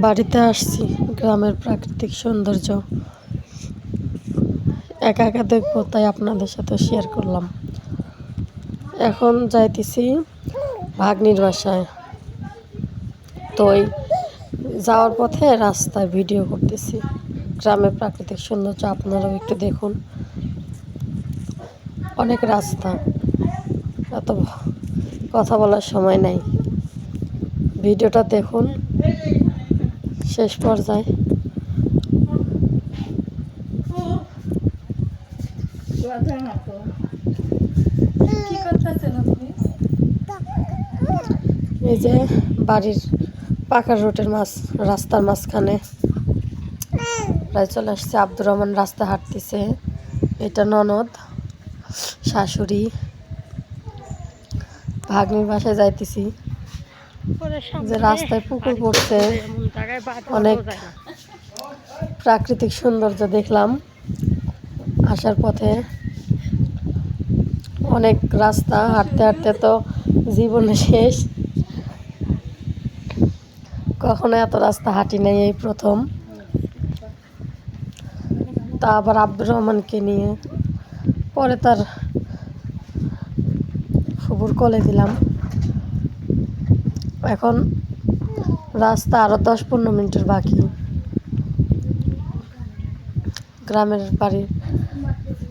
বাড়িতে আসছি, গ্রামের প্রাকৃতিক সৌন্দর্য একা একা দেখবো, তাই আপনাদের সাথে শেয়ার করলাম। এখন যাইতেছি ভাগ্নির বাসায়, তো যাওয়ার পথে রাস্তায় ভিডিও করতেছি। গ্রামের প্রাকৃতিক সৌন্দর্য আপনারাও একটু দেখুন। অনেক রাস্তা, এত কথা বলার সময় নাই। ভিডিওটা দেখুন শেষ পর্যায়ে। এই যে বাড়ির পাকা রোডের রাস্তার মাঝখানে প্রায় চলে আসছে। আব্দুর রহমান রাস্তা হাঁটতেছে, এটা ননদ শাশুড়ি। ভাগ্নির বাসায় যাইতেছি, যে রাস্তায় পুকুর পড়ছে, অনেক প্রাকৃতিক সৌন্দর্য দেখলাম আসার পথে। অনেক রাস্তা হাঁটতে হাঁটতে তো জীবনে শেষ, কখনো এত রাস্তা হাঁটি নাই, এই প্রথম। তা আবার আব্দুর রহমানকে নিয়ে পরে তার ফুবুর কোলে দিলাম। এখন রাস্তা আরো 10-15 মিনিটের বাকি। গ্রামের বাড়ির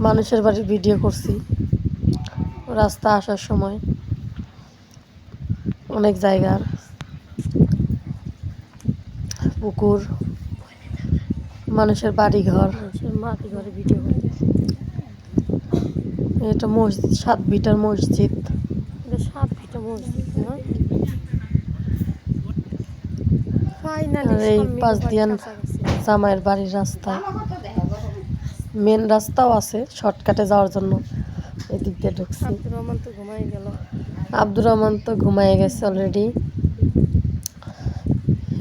মানুষের বাড়ির ভিডিও করছি রাস্তা আসার সময়। অনেক জায়গার পুকুর, মানুষের বাড়ি ঘর ভিডিও করতেছি। এটা মসজিদ, 7 ভিটার মসজিদ। এটা 7 ভিটা মসজিদ না? এই পাশ দিয়ে জামাইয়ের বাড়ির রাস্তা, মেন রাস্তাও আছে শর্টকাটে যাওয়ার জন্য, এদিক দিয়ে ঢুকছি। আব্দুর রহমান তো ঘুমাই গেছে অলরেডি।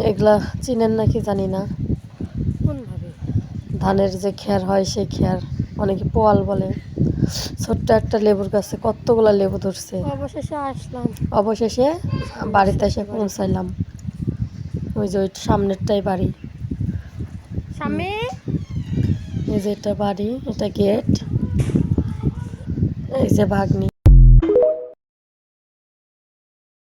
এগুলা চিনেন নাকি জানি না, ধানের যে খ্যার হয় সেই খ্যার, অনেকে পোয়াল বলে। ছোট্ট একটা লেবুর গাছে কতগুলা লেবু ধরছে। অবশেষে বাড়িতে এসে পৌঁছাইলাম। ওই যে ওই সামনেরটাই বাড়ি, এই যে এটা বাড়ি, এটা গেট। এই যে ভাগ্নি।